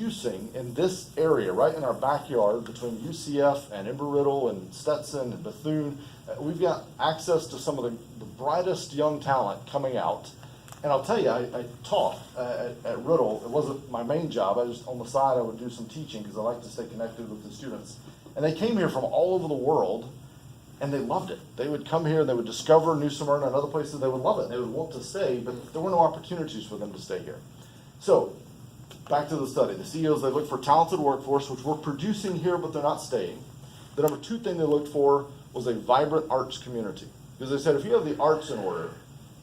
producing in this area, right in our backyard between UCF and Embry-Riddle and Stetson and Bethune. We've got access to some of the brightest young talent coming out. And I'll tell you, I taught at Riddle. It wasn't my main job. I just, on the side, I would do some teaching because I like to stay connected with the students. And they came here from all over the world, and they loved it. They would come here and they would discover New Smyrna and other places. They would love it. They would want to stay, but there were no opportunities for them to stay here. So back to the study. The CEOs, they look for talented workforce, which we're producing here, but they're not staying. The number two thing they looked for was a vibrant arts community. Because they said, if you have the arts in order,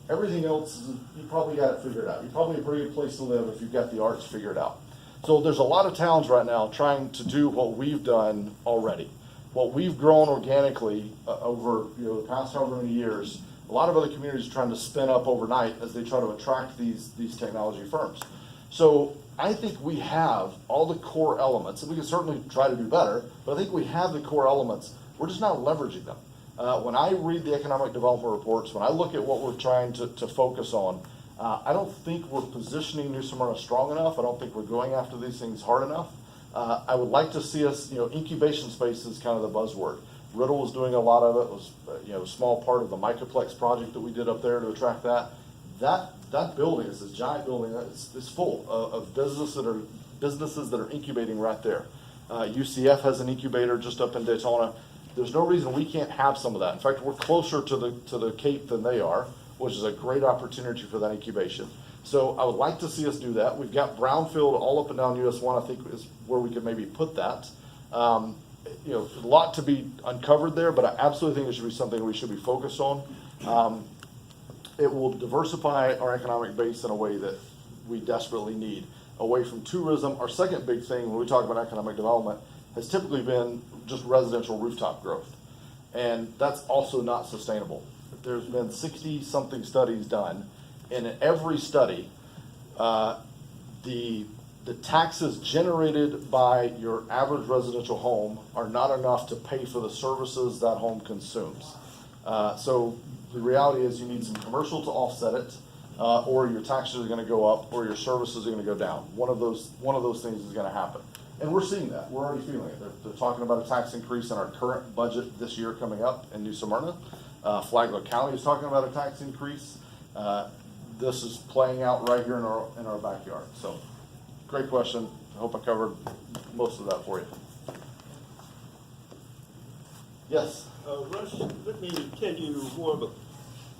everything else, you probably got it figured out. You're probably a pretty good place to live if you've got the arts figured out. So there's a lot of towns right now trying to do what we've done already. What we've grown organically over the past however many years, a lot of other communities are trying to spin up overnight as they try to attract these technology firms. So I think we have all the core elements, and we can certainly try to do better, but I think we have the core elements. We're just not leveraging them. When I read the economic development reports, when I look at what we're trying to focus on, I don't think we're positioning New Smyrna strong enough. I don't think we're going after these things hard enough. I would like to see us, incubation space is kind of the buzzword. Riddle was doing a lot of it. It was, a small part of the Microplex project that we did up there to attract that. That building is this giant building. It's full of businesses that are incubating right there. UCF has an incubator just up in Daytona. There's no reason we can't have some of that. In fact, we're closer to the Cape than they are, which is a great opportunity for that incubation. So I would like to see us do that. We've got brownfield all up and down US 1, I think is where we could maybe put that. A lot to be uncovered there, but I absolutely think it should be something we should be focused on. It will diversify our economic base in a way that we desperately need, away from tourism. Our second big thing when we talk about economic development has typically been just residential rooftop growth. And that's also not sustainable. There's been 60-something studies done, and in every study, the taxes generated by your average residential home are not enough to pay for the services that home consumes. So the reality is you need some commercial to offset it, or your taxes are going to go up, or your services are going to go down. One of those things is going to happen. And we're seeing that. We're already feeling it. They're talking about a tax increase in our current budget this year coming up in New Smyrna. Flagler County is talking about a tax increase. This is playing out right here in our backyard. So, great question. I hope I covered most of that for you. Yes? Russ, let me tell you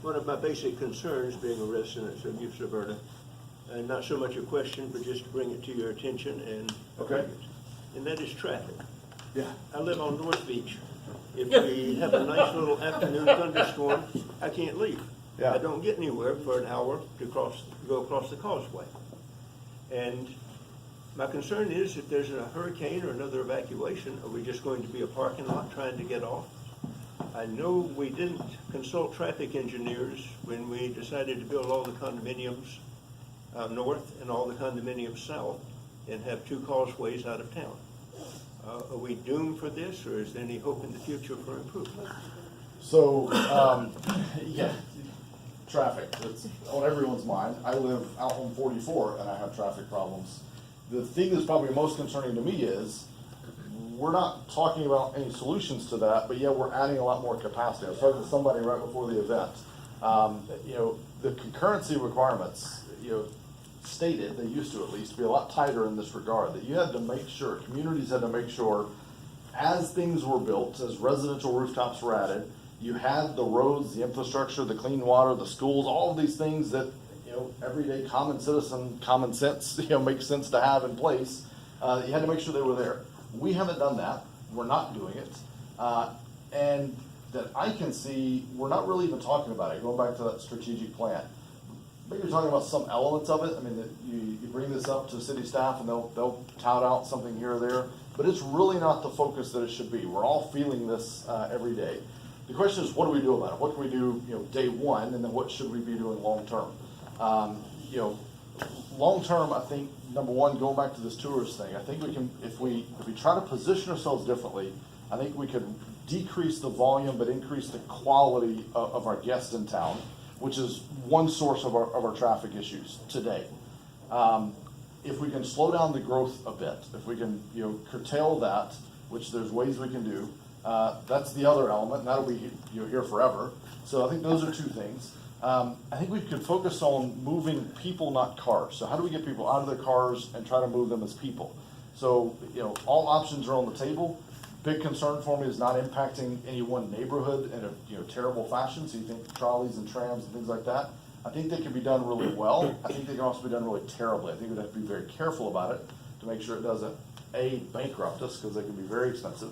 one of my basic concerns being a resident of New Smyrna. And not so much a question, but just to bring it to your attention and opinions. And that is traffic. Yeah. I live on North Beach. If we have a nice little afternoon thunderstorm, I can't leave. Yeah. I don't get anywhere for an hour to go across the causeway. And my concern is if there's a hurricane or another evacuation, are we just going to be a parking lot trying to get off? I know we didn't consult traffic engineers when we decided to build all the condominiums north and all the condominiums south and have two causeways out of town. Are we doomed for this, or is there any hope in the future for improvement? So, traffic. It's on everyone's mind. I live out on 44 and I have traffic problems. The thing that's probably most concerning to me is we're not talking about any solutions to that, but we're adding a lot more capacity. I was talking to somebody right before the event. The concurrency requirements, stated, they used to at least, be a lot tighter in this regard, that you had to make sure, communities had to make sure, as things were built, as residential rooftops were added, you had the roads, the infrastructure, the clean water, the schools, all of these things that, everyday common sense, makes sense to have in place. You had to make sure they were there. We haven't done that. We're not doing it. And that I can see, we're not really even talking about it, going back to that strategic plan. Maybe you're talking about some elements of it. I mean, you bring this up to city staff and they'll tout out something here or there, but it's really not the focus that it should be. We're all feeling this every day. The question is, what do we do about it? What can we do, day one, and then what should we be doing long term? Long term, I think number one, going back to this tourist thing, I think we can, if we try to position ourselves differently, I think we could decrease the volume but increase the quality of our guests in town, which is one source of our traffic issues today. if we can slow down the growth a bit, if we can, curtail that, which there's ways we can do, that's the other element, and that'll be, here forever. So I think those are two things. I think we could focus on moving people, not cars. So how do we get people out of their cars and try to move them as people? So, all options are on the table. Big concern for me is not impacting any one neighborhood in a, terrible fashion. So you think trolleys and trams and things like that. I think they can be done really well. I think they can also be done really terribly. I think we'd have to be very careful about it to make sure it doesn't, A, bankrupt us, because they can be very expensive,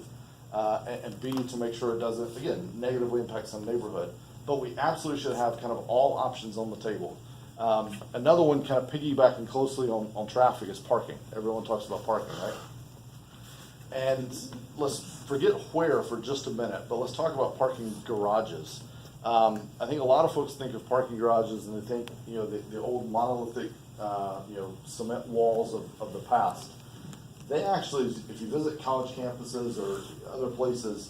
and B, to make sure it doesn't, again, negatively impact some neighborhood. But we absolutely should have kind of all options on the table. Another one kind of piggybacking closely on traffic is parking. Everyone talks about parking, right? And let's forget where for just a minute, but let's talk about parking garages. I think a lot of folks think of parking garages and they think, the old monolithic, cement walls of the past. They actually, if you visit college campuses or other places,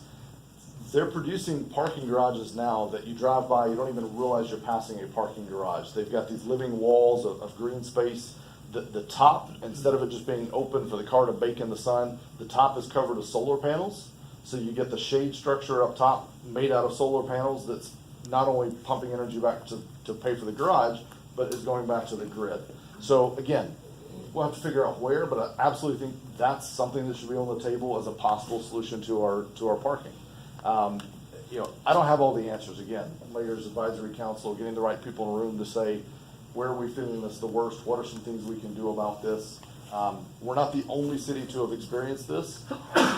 they're producing parking garages now that you drive by, you don't even realize you're passing a parking garage. They've got these living walls of green space. The top, instead of it just being open for the car to bake in the sun, the top is covered with solar panels. So you get the shade structure up top made out of solar panels that's not only pumping energy back to pay for the garage, but is going back to the grid. So again, we'll have to figure out where, but I absolutely think that's something that should be on the table as a possible solution to our parking. I don't have all the answers. Again, Mayor's Advisory Council, getting the right people in the room to say, where are we feeling this the worst? What are some things we can do about this? We're not the only city to have experienced this.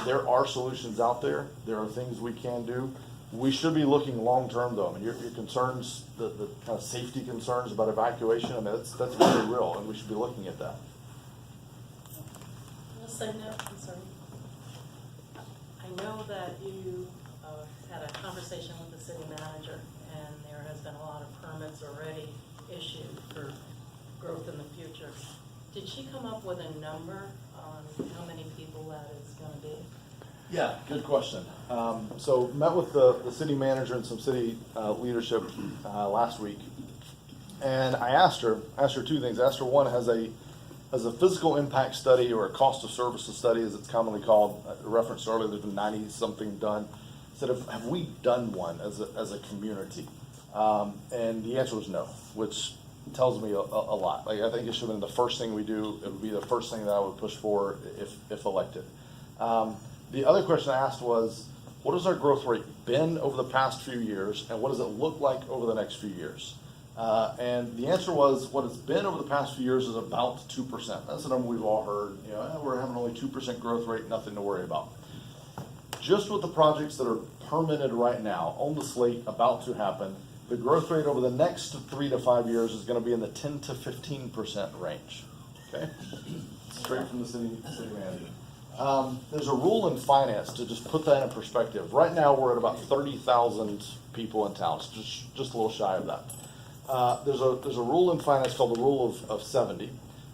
There are solutions out there. There are things we can do. We should be looking long-term though. I mean, your concerns, the kind of safety concerns about evacuation, I mean, that's very real, and we should be looking at that. I'll say no, I'm sorry. I know that you had a conversation with the city manager, and there has been a lot of permits already issued for growth in the future. Did she come up with a number on how many people that is going to be? Yeah, good question. So met with the city manager and some city leadership last week, and I asked her two things. I asked her, one, has a physical impact study or a cost of services study, as it's commonly called, referenced earlier, there's been 90-something done. I said, have we done one as a community? And the answer was no, which tells me a lot. Like, I think it should have been the first thing we do. It would be the first thing that I would push for if elected. The other question I asked was, what has our growth rate been over the past few years, and what does it look like over the next few years? And the answer was, what it's been over the past few years is about 2%. That's the number we've all heard. We're having only 2% growth rate, nothing to worry about. Just with the projects that are permitted right now, on the slate, about to happen, the growth rate over the next 3 to 5 years is going to be in the 10 to 15% range. Okay? Straight from the city manager. There's a rule in finance to just put that in perspective. Right now, we're at about 30,000 people in town, so just a little shy of that. There's a rule in finance called the rule of 70.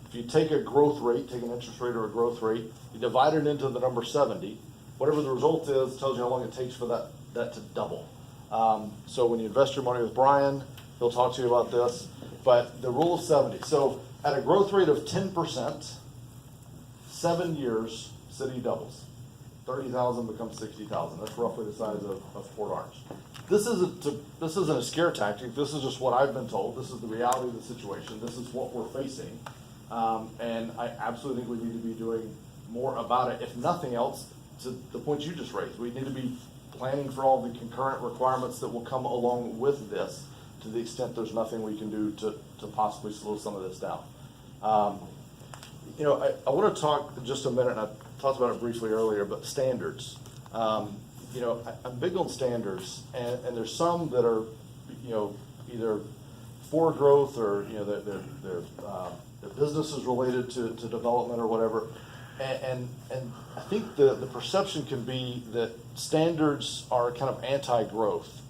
If you take a growth rate, take an interest rate or a growth rate, you divide it into the number 70, whatever the result is, tells you how long it takes for that to double. So when you invest your money with Brian, he'll talk to you about this, but the rule of 70. So at a growth rate of 10%, 7 years, city doubles. 30,000 becomes 60,000. That's roughly the size of Port Orange. This isn't a scare tactic. This is just what I've been told. This is the reality of the situation. This is what we're facing. And I absolutely think we need to be doing more about it. If nothing else, to the point you just raised, we need to be planning for all the concurrent requirements that will come along with this, to the extent there's nothing we can do to possibly slow some of this down. I want to talk just a minute, and I talked about it briefly earlier, but standards. I'm big on standards, and there's some that are, either for growth or, their business is related to development or whatever. And I think the perception can be that standards are kind of anti-growth.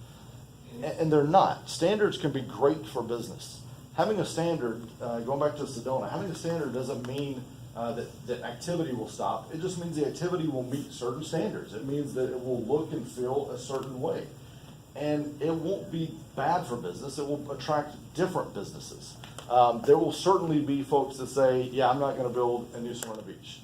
And they're not. Standards can be great for business. Having a standard, going back to Sedona, having a standard doesn't mean that activity will stop. It just means the activity will meet certain standards. It means that it will look and feel a certain way. And it won't be bad for business, it will attract different businesses. There will certainly be folks that say, yeah, I'm not gonna build in New Smyrna Beach.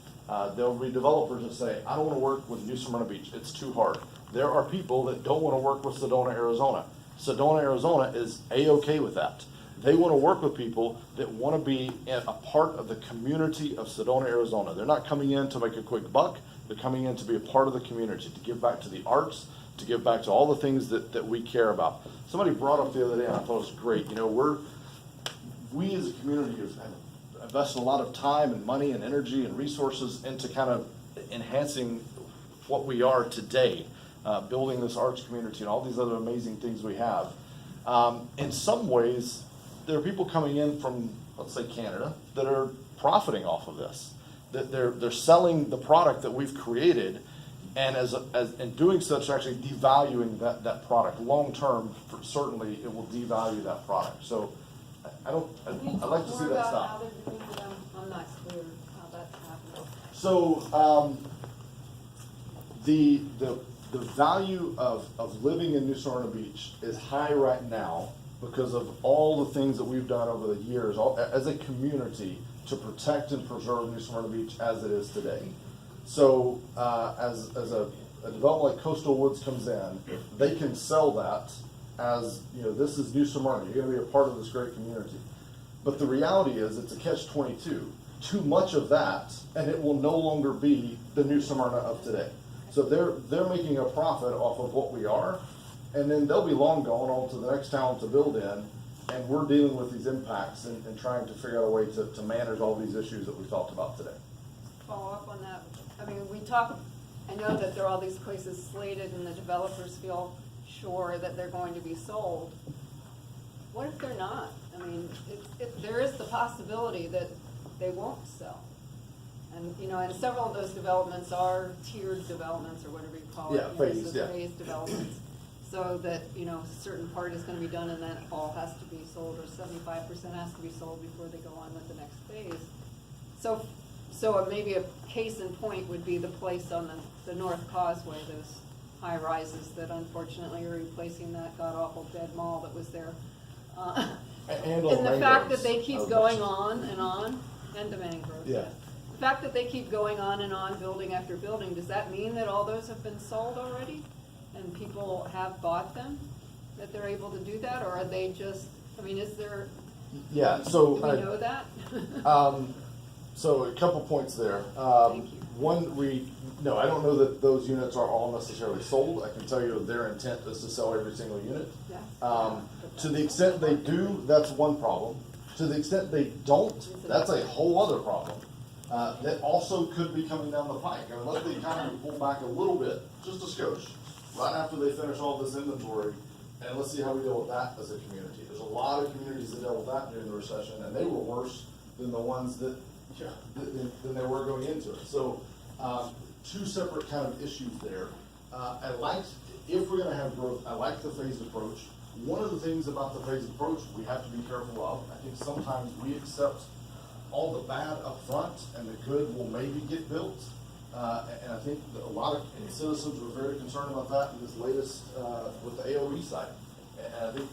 There'll be developers that say, I don't wanna work with New Smyrna Beach, it's too hard. There are people that don't wanna work with Sedona, Arizona. Sedona, Arizona is A-okay with that. They wanna work with people that wanna be a part of the community of Sedona, Arizona. They're not coming in to make a quick buck, they're coming in to be a part of the community, to give back to the arts, to give back to all the things that we care about. Somebody brought up the other day, and I thought it was great, you know, we as a community have invested a lot of time and money and energy and resources into kind of enhancing what we are today, building this arts community and all these other amazing things we have. In some ways, there are people coming in from, let's say, Canada, that are profiting off of this. That they're selling the product that we've created, and as in doing such, they're actually devaluing that product. Long term, certainly, it will devalue that product. So I'd like to see that stop. I'm not clear how that's happening. So the value of living in New Smyrna Beach is high right now because of all the things that we've done over the years as a community to protect and preserve New Smyrna Beach as it is today. So as a development like Coastal Woods comes in, they can sell that as, you know, this is New Smyrna, you're gonna be a part of this great community. But the reality is, it's a catch-22. Too much of that, and it will no longer be the New Smyrna of today. So they're making a profit off of what we are, and then they'll be long gone on to the next town to build in, and we're dealing with these impacts and trying to figure out a way to manage all these issues that we've talked about today. Follow up on that. I mean, I know that there are all these places slated and the developers feel sure that they're going to be sold. What if they're not? I mean, there is the possibility that they won't sell. And, you know, and several of those developments are tiered developments or whatever you call it. Yeah, you know, phased, so yeah. phased developments. So that, you know, a certain part is gonna be done and then all has to be sold, or 75% has to be sold before they go on with the next phase. So maybe a case in point would be the place on the North Causeway, those high rises that unfortunately are replacing that god-awful dead mall that was there. And on And the main fact roads. that they keep going on, and the mangroves. Yeah. The fact that they keep going on, building after building, does that mean that all those have been sold already? And people have bought them, that they're able to do that, or are they just, I mean, is there, Yeah, so. do we know that? So a couple points there. Thank you. One, no, I don't know that those units are all necessarily sold. I can tell you their intent is to sell every single unit. Yeah. To the extent they do, that's one problem. To the extent they don't, that's a whole other problem. That also could be coming down the pike. And let the economy pull back a little bit, just a skosh, right after they finish all this inventory, and let's see how we deal with that as a community. There's a lot of communities that dealt with that during the recession, and they were worse than the ones that, than they were going into it. So, two separate kind of issues there. If we're gonna have growth, I like the phased approach. One of the things about the phased approach we have to be careful of, I think sometimes we accept all the bad up front and the good will maybe get built. And I think that a lot of citizens were very concerned about that in this latest, with the AOE site. And I think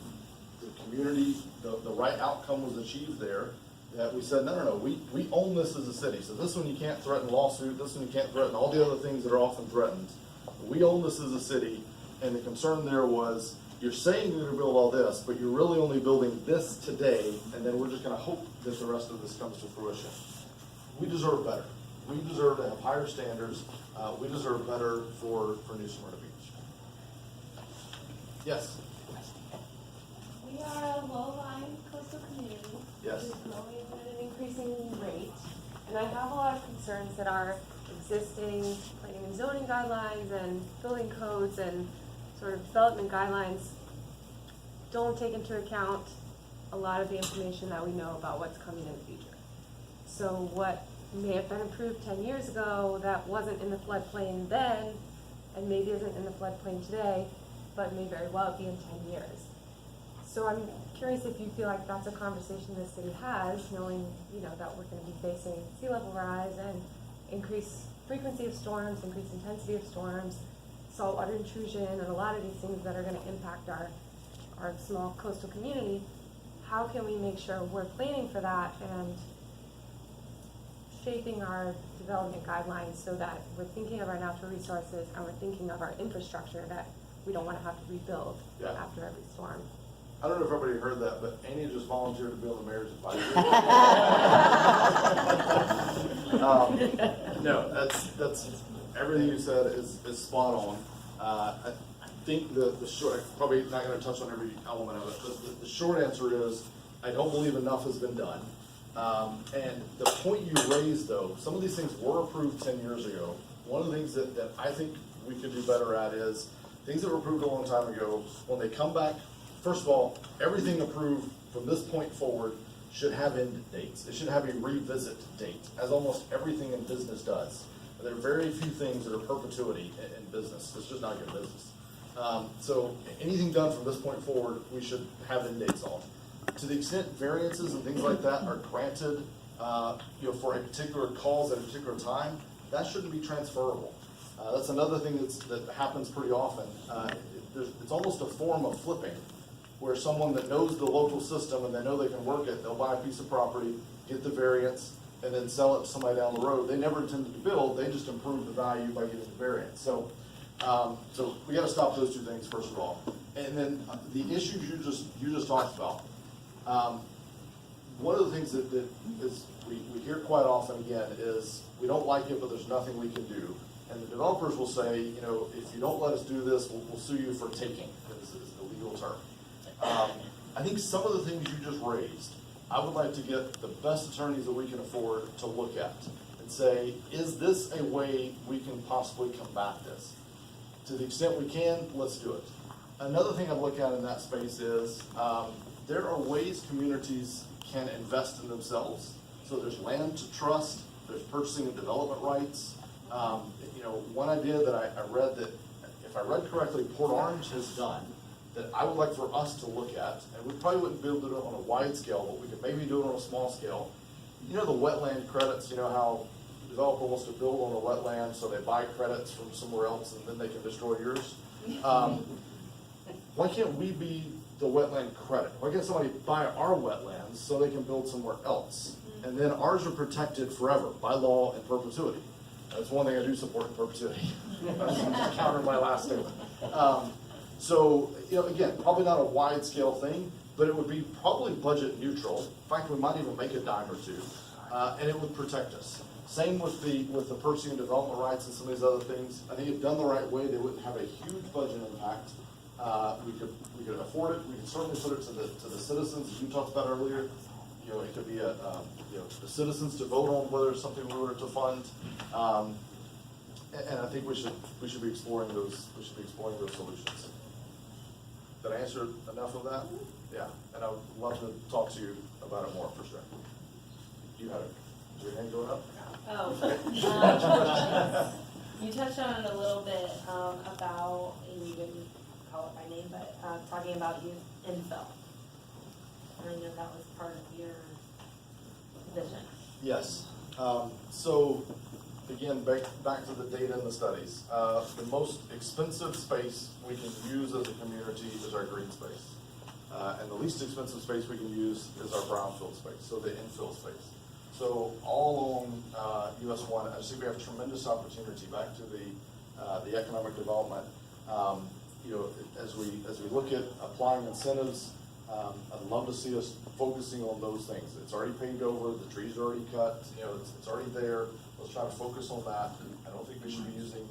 the community, the right outcome was achieved there. That we said, no, we own this as a city. So this one you can't threaten lawsuit, this one you can't threaten all the other things that are often threatened. We own this as a city, and the concern there was, you're saying you're gonna build all this, but you're really only building this today, and then we're just gonna hope that the rest of this comes to fruition. We deserve better. We deserve to have higher standards. We deserve better for New Smyrna Beach. Yes? We are a low-lying coastal community. Yes. Which is growing at an increasing rate. And I have a lot of concerns that our existing planning and zoning guidelines and building codes and sort of development guidelines don't take into account a lot of the information that we know about what's coming in the future. So what may have been approved 10 years ago that wasn't in the floodplain then, and maybe isn't in the floodplain today, but may very well be in 10 years. So I'm curious if you feel like that's a conversation the city has, knowing, you know, that we're going to be facing sea level rise and increased frequency of storms, increased intensity of storms. saltwater intrusion and a lot of these things that are gonna impact our small coastal community, how can we make sure we're planning for that and shaping our development guidelines so that we're thinking of our natural resources and we're thinking of our infrastructure that we don't wanna have to rebuild Yeah. after every storm. I don't know if everybody heard that, but Annie just volunteered to be on the mayor's advisory. No, that's, everything you said is spot on. I think the short, I'm probably not gonna touch on every element of it, but the short answer is, I don't believe enough has been done. And the point you raised though, some of these things were approved 10 years ago. One of the things that I think we could do better at is, things that were approved a long time ago, when they come back, first of all, everything approved from this point forward should have end dates. It should have a revisit date, as almost everything in business does. There are very few things that are perpetuity in business. It's just not good business. So anything done from this point forward, we should have end dates on. To the extent variances and things like that are granted, for a particular cause at a particular time, that shouldn't be transferable. That's another thing that happens pretty often. It's almost a form of flipping, where someone that knows the local system and they know they can work it, they'll buy a piece of property, get the variance, and then sell it to somebody down the road. They never intended to build, they just improved the value by getting the variance. So we gotta stop those two things first of all. And then the issues you just talked about. One of the things that is we hear quite often again is, we don't like it, but there's nothing we can do. And the developers will say, if you don't let us do this, we'll sue you for taking, is the legal term. I think some of the things you just raised, I would like to get the best attorneys that we can afford to look at and say, is this a way we can possibly combat this? To the extent we can, let's do it. Another thing I'd look at in that space is, there are ways communities can invest in themselves. So there's land to trust, there's purchasing and development rights. One idea that I read that, if I read correctly, Port Orange has done, that I would like for us to look at, and we probably wouldn't be able to do it on a wide scale, but we could maybe do it on a small scale. The wetland credits, how the developer wants to build on a wetland, so they buy credits from somewhere else and then they can destroy yours. Why can't we be the wetland credit? Why can't somebody buy our wetlands so they can build somewhere else? And then ours are protected forever by law in perpetuity. That's one thing I do support in perpetuity. Counter my last statement. So, again, probably not a wide scale thing, but it would be probably budget neutral. In fact, we might even make a dime or two, and it would protect us. Same with the purchasing and development rights and some of these other things. I think if done the right way, they wouldn't have a huge budget impact. We could afford it. We could certainly put it to the citizens, as you talked about earlier. It could be the citizens to vote on whether it's something we were to fund. And I think we should be exploring those. We should be exploring those solutions. Did I answer enough of that? Yeah. And I would love to talk to you about it more for sure. You had it. Is your hand going up? You touched on it a little bit about, and you didn't call it by name, but talking about youth infill. I know that was part of your vision. Yes. So again, back to the data and the studies. The most expensive space we can use as a community is our green space. And the least expensive space we can use is our brownfield space, so the infill space. So all along US 1, I see we have tremendous opportunity back to the economic development. As we look at applying incentives, I'd love to see us focusing on those things. It's already paved over, the trees are already cut, it's already there. Let's try to focus on that. I don't think we should be using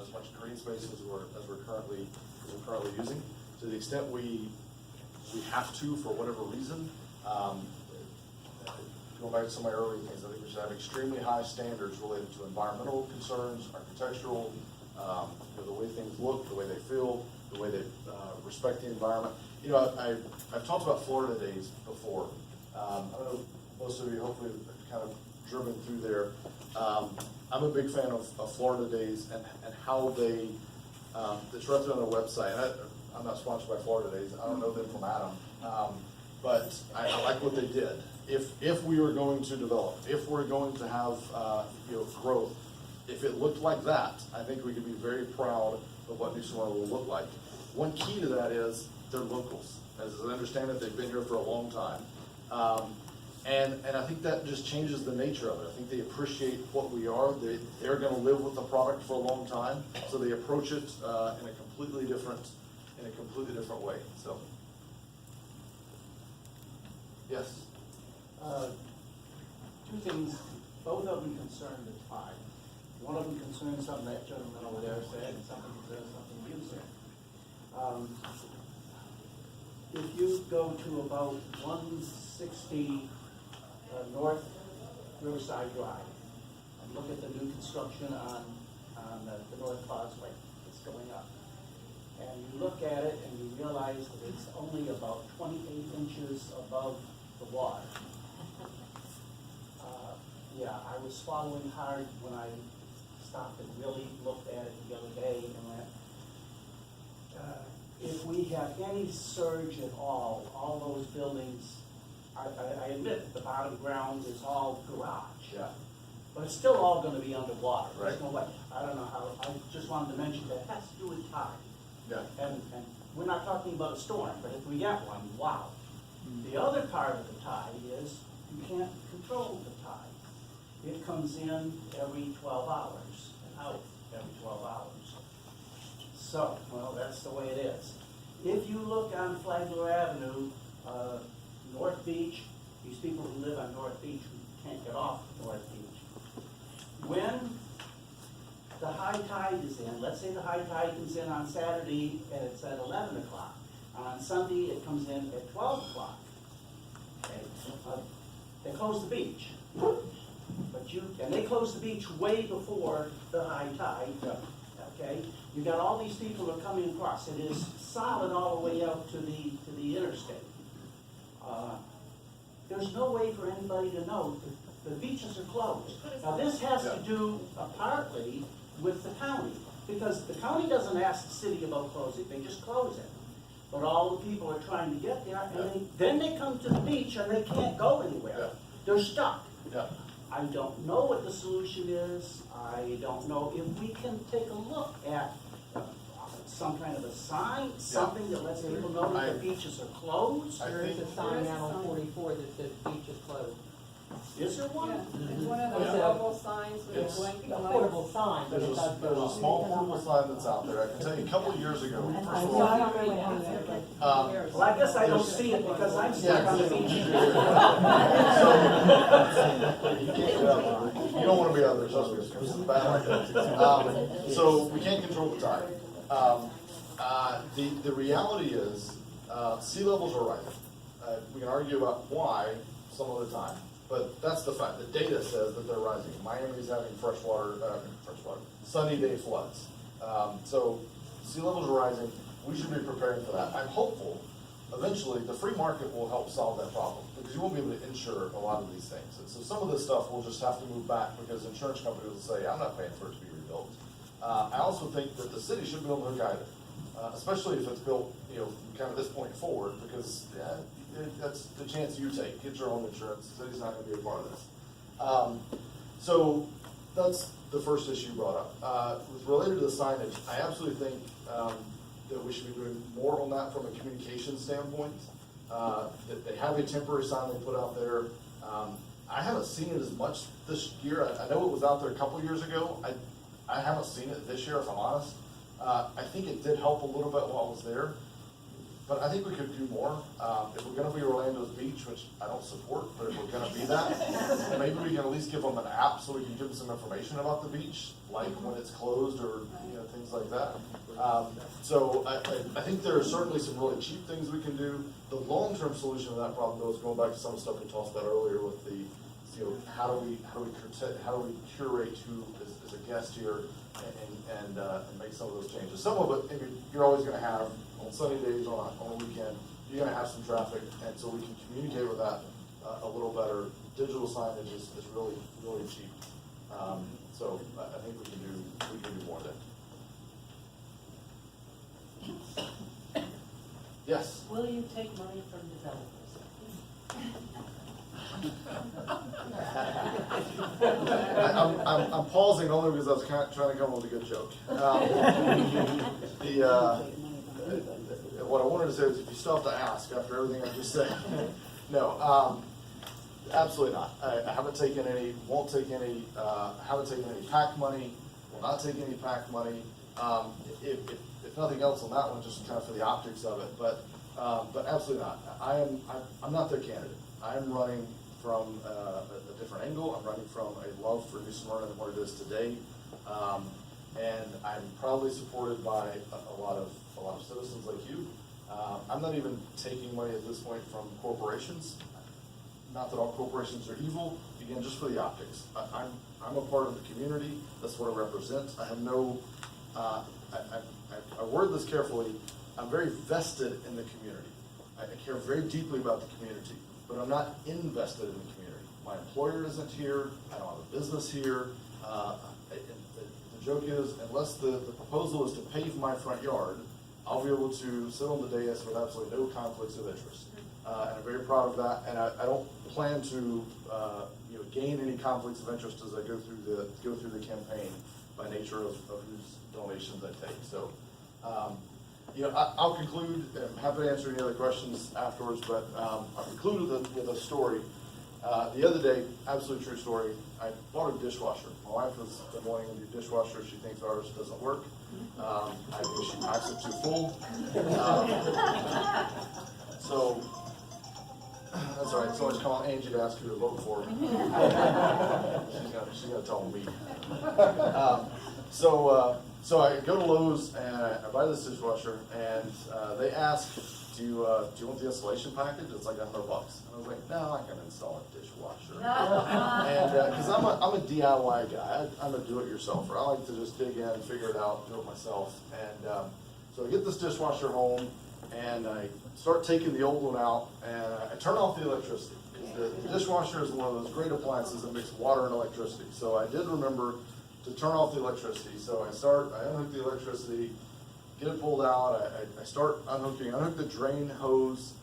as much green space as we're currently using. To the extent we have to, for whatever reason, going back to some of my earlier things, I think we should have extremely high standards related to environmental concerns, architectural, the way things look, the way they feel, the way they respect the environment. I've talked about Florida Days before. I don't know, most of you hopefully have kind of driven through there. I'm a big fan of Florida Days and how they, it's right there on their website. And I'm not sponsored by Florida Days. I don't know them from Adam. But I like what they did. If we were going to develop, if we're going to have growth, if it looked like that, I think we could be very proud of what New Smyrna will look like. One key to that is they're locals. As I understand it, they've been here for a long time. And I think that just changes the nature of it. I think they appreciate what we are. They're gonna live with the product for a long time, so they approach it in a completely different way, so. Yes? Two things, both of them concern the tide. One of them concerns something that gentleman over there said, and something concerns something you said. If you go to about 160 North Riverside Drive, and look at the new construction on the North Causeway that's going up, and you look at it and you realize that it's only about 28 inches above the water. Yeah, I was swallowing hard when I stopped and really looked at it the other day and went, if we have any surge at all those buildings, I admit that the bottom ground is all garage. Yeah. But it's still all gonna be underwater. Right. There's no way. I don't know how, I just wanted to mention that has to do with tide. Yeah. And we're not talking about a storm, but if we get one, wow. The other part of the tide is you can't control the tide. It comes in every 12 hours and out every 12 hours. So, well, that's the way it is. If you look on Flagler Avenue, North Beach, these people who live on North Beach who can't get off North Beach. When the high tide is in, let's say the high tide comes in on Saturday and it's at 11 o'clock. On Sunday, it comes in at 12 o'clock. Okay? They close the beach. And they close the beach way before the high tide. Yeah. Okay? You got all these people who are coming across. It is solid all the way out to the interstate. There's no way for anybody to know that the beaches are closed. Now, this has to do partly with the county, because the county doesn't ask the city about closing, they just close it. But all the people are trying to get there, and then they come to the beach and they can't go anywhere. Yeah. They're stuck. Yeah. I don't know what the solution is. I don't know if we can take a look at some kind of a sign, something that lets people know that the beaches are closed. I There is think- a sign now on 44 that says beach is closed. Is there one? Yeah, it's one of those Yeah. mobile signs with a It's- blinking A light. portable sign, but it There's does a go off. small portable sign that's out there. I can tell you, a couple of years ago, first of I all, saw it when I was there, but- Well, I guess I don't see it because I'm stuck on the beach. you can't get out there. You don't wanna be out there, trust me, it's bad like that. So we can't control the tide. The reality is, sea levels are rising. We can argue about why some of the time, but that's the fact. The data says that they're rising. Miami's having sunny day floods. So sea levels are rising. We should be preparing for that. I'm hopeful eventually the free market will help solve that problem, because you won't be able to insure a lot of these things. And so some of this stuff will just have to move back because insurance companies will say, I'm not paying for it to be rebuilt. I also think that the city should be able to guide it, especially if it's built, kind of this point forward, because that's the chance you take. Get your own insurance. The city's not going to be a part of this. So that's the first issue brought up. With related to the signage, I absolutely think that we should be doing more on that from a communication standpoint. That they have a temporary sign they put out there. I haven't seen it as much this year. I know it was out there a couple years ago. I haven't seen it this year, if I'm honest. I think it did help a little bit while I was there, but I think we could do more. If we're gonna be Orlando's beach, which I don't support, but if we're gonna be that, maybe we can at least give them an app so we can give them some information about the beach, like when it's closed or, things like that. So I think there are certainly some really cheap things we can do. The long-term solution to that problem, though, is going back to some of the stuff we talked about earlier with the, how do we curate who is a guest here and make some of those changes. Some of it, you're always going to have on sunny days, on a weekend, you're going to have some traffic, and so we can communicate with that a little better. Digital signage is really, really cheap. So I think we can do more there. Yes. Will you take money from developers? I'm pausing only because I was kind of trying to come up with a good joke. What I wanted to say is if you still have to ask after everything I just said. No, absolutely not. I haven't taken any, won't take any, haven't taken any PAC money, will not take any PAC money. If nothing else on that one, just kind of for the optics of it, but absolutely not. I'm not their candidate. I'm running from a different angle. I'm running from a love for New Smyrna than what it is today. And I'm proudly supported by a lot of citizens like you. I'm not even taking money at this point from corporations. Not that all corporations are evil, again, just for the optics. I'm a part of the community, that's what I represent. I have no, I word this carefully, I'm very vested in the community. I care very deeply about the community, but I'm not invested in the community. My employer isn't here, I don't have a business here. The joke is, unless the proposal is to pave my front yard, I'll be able to sit on the dais with absolutely no conflicts of interest. And I'm very proud of that, and I don't plan to gain any conflicts of interest as I go through the campaign by nature of whose donations I take. So, I'll conclude. I'm happy to answer any other questions afterwards, but I'll conclude with a story. The other day, absolute true story, I bought a dishwasher. My wife has been wanting a new dishwasher. She thinks ours doesn't work. I think she packs it too full. So, that's all right. Someone's calling Angie to ask who to vote for. She's gonna tell me. So I go to Lowe's and I buy this dishwasher, and they ask, do you want the installation package? It's like $100. And I was like, no, I can install a dishwasher. And because I'm a DIY guy, I'm a do-it-yourselfer. I like to just dig in, figure it out, do it myself. And so I get this dishwasher home, and I start taking the old one out, and I turn off the electricity. The dishwasher is one of those great appliances that mix water and electricity. So I did remember to turn off the electricity. So I unhook the electricity, get it pulled out, I start unhook the drain hose,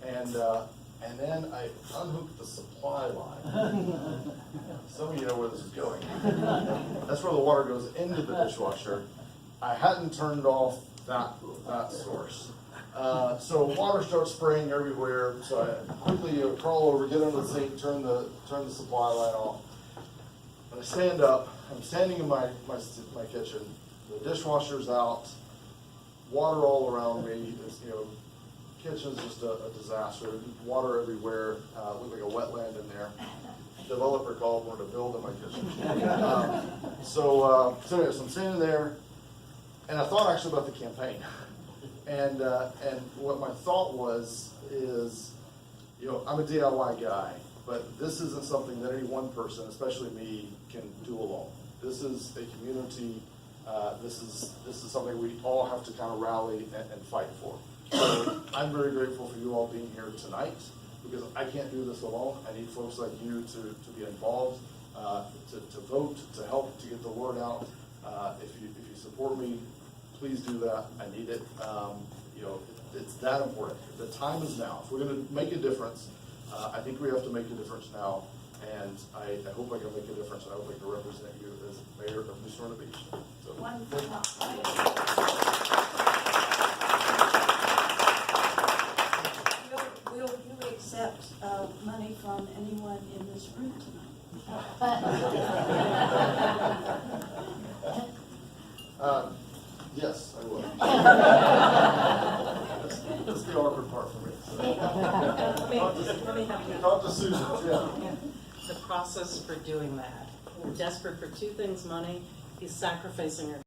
and then I unhook the supply line. Some of you know where this is going. That's where the water goes into the dishwasher. I hadn't turned off that source. So water starts spraying everywhere, so I quickly crawl over, get under the sink, turn the supply line off. And I stand up, I'm standing in my kitchen, the dishwasher's out, water all around me, kitchen's just a disaster, water everywhere, looked like a wetland in there. Developer called, wanted to build in my kitchen. So I'm standing there, and I thought actually about the campaign. And what my thought is, I'm a DIY guy, but this isn't something that any one person, especially me, can do alone. This is a community. This is something we all have to kind of rally and fight for. So I'm very grateful for you all being here tonight, because I can't do this alone. I need folks like you to be involved, to vote, to help to get the word out. If you support me, please do that. I need it. It's that important. The time is now. If we're going to make a difference, I think we have to make a difference now. And I hope I can make a difference. And I hope I can represent you as mayor of New Smyrna Beach. So, Will you accept money from anyone in this room tonight? yes, I will. That's the awkward part for me. So. Let me help you. Talk to Susan. Yeah. The process for doing that. We're desperate for two things: money. He's sacrificing our